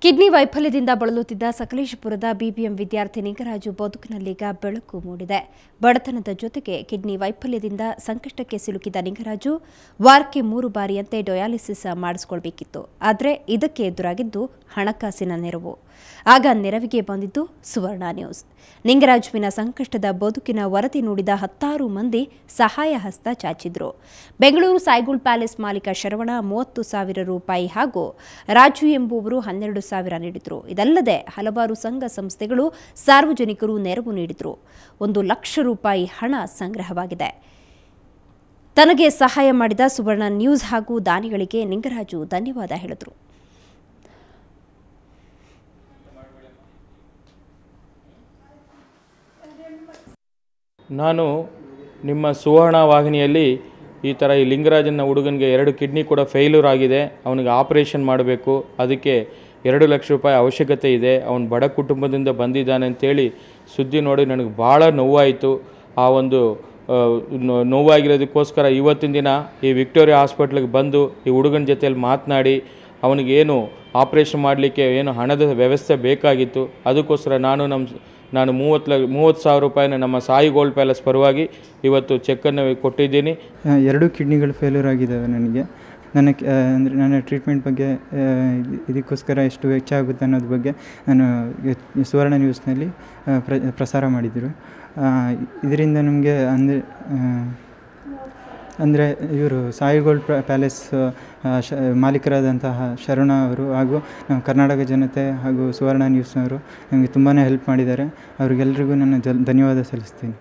Kidney ವೈಫಲ್ಯದಿಂದ ಬಳಲುತ್ತಿದ್ದ ಸಕಲೇಶಪುರದ BBM ವಿದ್ಯಾರ್ಥಿ ನಿಂಗರಾಜು ಬದುಕಿನಲ್ಲೀಗ ಬೆಳಕು ಮೂಡಿದೆ. ಬಡತನದ ಜೊತೆಗೆ ಕಿಡ್ನಿ ವೈಫಲ್ಯದಿಂದ ಸಂಕಷ್ಟಕ್ಕೆ ಸಿಲುಕಿದ ನಿಂಗರಾಜು ವಾರಕ್ಕೆ 3 ಬಾರಿಯಂತೆ ಡಯಾಲಿಸಿಸ್ ಮಾಡಿಸಿಕೊಳ್ಳಬೇಕಿತ್ತು. ಆದರೆ ಇದಕ್ಕೆ ಎದುರಾಗಿದ್ದು ಹಣಕಾಸಿನ ನೆರವು. ಆಗ ನೆರವಿಗೆ ಬಂದಿದ್ದು ಸುವರ್ಣ ನ್ಯೂಸ್. ನಿಂಗರಾಜುವಿನ ಸಂಕಷ್ಟದ ಬದುಕಿನ ವರದಿ ನೋಡಿದ 10 ಮಂದಿ ಸಹಾಯ ಹಸ್ತ ಚಾಚಿದ್ರು. ಬೆಂಗಳೂರು ಸಾಯ್ಗೋಲ್ಡ್ ಪ್ಯಾಲೇಸ್ ಮಾಲೀಕ ಶರವಣ 30,000 ರೂಪಾಯಿ ಹಾಗೂ ರಾಜು ಎಂಬುವರು 12,000 ನೀಡಿದ್ರು. ಇದಲ್ಲದೆ ಹಲವಾರು ಸಂಘ ಸಂಸ್ಥೆಗಳು ಸಾರ್ವಜನಿಕರು ನೆರವು ನೀಡಿದ್ರು. 1 ಲಕ್ಷ ರೂಪಾಯಿ ಹಣ ಸಂಗ್ರಹವಾಗಿದೆ. ತನಗೆ ಸಹಾಯ ಮಾಡಿದ ಸುವರ್ಣ ನ್ಯೂಸ್ ಹಾಗೂ ದಾನಿಗಳಿಗೆ ನಿಂಗರಾಜು ಧನ್ಯವಾದ ಹೇಳಿದರು. ನಾನು ನಿಮ್ಮ ಸುವರ್ಣ ವಾಹಿನಿಯಲ್ಲಿ ಈ ಲಿಂಗರಾಜನ ಹುಡುಗನಿಗೆ 2 ಕಿಡ್ನಿ ಕೂಡ ಫೇಲ್ಯೂರ್ ಆಗಿದೆ. ಅವನಿಗೆ ಆಪರೇಷನ್ ಮಾಡಬೇಕು. ಅದಕ್ಕೆ 2 ಲಕ್ಷ ರೂಪಾಯಿ ಅವಶ್ಯಕತೆ ಇದೆ. ಅವನು ಬಡ ಕುಟುಂಬದಿಂದ ಬಂದಿದ್ದಾನೆ ಅಂತೇಳಿ ಸುದ್ದಿ ನೋಡಿ ನನಗೆ ಭಾಳ ನೋವಾಯಿತು. ಆ ಒಂದು ನೋವಾಗಿರೋದಕ್ಕೋಸ್ಕರ ಇವತ್ತಿನ ದಿನ ಈ ವಿಕ್ಟೋರಿಯಾ ಹಾಸ್ಪಿಟ್ಲಿಗೆ ಬಂದು ಈ ಹುಡುಗನ ಜೊತೆಯಲ್ಲಿ ಮಾತನಾಡಿ ಅವನಿಗೇನು ಆಪರೇಷನ್ ಮಾಡಲಿಕ್ಕೆ ಏನು ಹಣದ ವ್ಯವಸ್ಥೆ ಬೇಕಾಗಿತ್ತು, ಅದಕ್ಕೋಸ್ಕರ ನಾನು 30,000 ರೂಪಾಯಿನ ನಮ್ಮ ಸಾಯಿ ಗೋಲ್ಡ್ ಪ್ಯಾಲೇಸ್ ಪರವಾಗಿ ಇವತ್ತು ಚೆಕ್ಕನ್ನು ಕೊಟ್ಟಿದ್ದೀನಿ. 2 ಕಿಡ್ನಿಗಳು ಫೇಲ್ಯೂರ್ ಆಗಿದ್ದಾವೆ ನನಗೆ. ನನ್ನ ಟ್ರೀಟ್ಮೆಂಟ್ ಬಗ್ಗೆ ಇದಕ್ಕೋಸ್ಕರ ಎಷ್ಟು ವೆಚ್ಚ ಆಗುತ್ತೆ ಅನ್ನೋದ್ರ ಬಗ್ಗೆ ನಾನು ಸುವರ್ಣ ನ್ಯೂಸ್ನಲ್ಲಿ ಪ್ರಸಾರ ಮಾಡಿದರು. ಇದರಿಂದ ನಮಗೆ ಅಂದರೆ ಇವರು ಸಾಯಿ ಗೋಲ್ಡ್ ಪ್ಯಾಲೇಸ್ ಮಾಲೀಕರಾದಂತಹ ಶರಣ ಅವರು ಹಾಗೂ ನಮ್ಮ ಕರ್ನಾಟಕ ಜನತೆ ಹಾಗೂ ಸುವರ್ಣ ನ್ಯೂಸ್ನವರು ನಮಗೆ ತುಂಬಾ ಹೆಲ್ಪ್ ಮಾಡಿದ್ದಾರೆ. ಅವರಿಗೆಲ್ಲರಿಗೂ ನಾನು ಧನ್ಯವಾದ ಸಲ್ಲಿಸ್ತೀನಿ.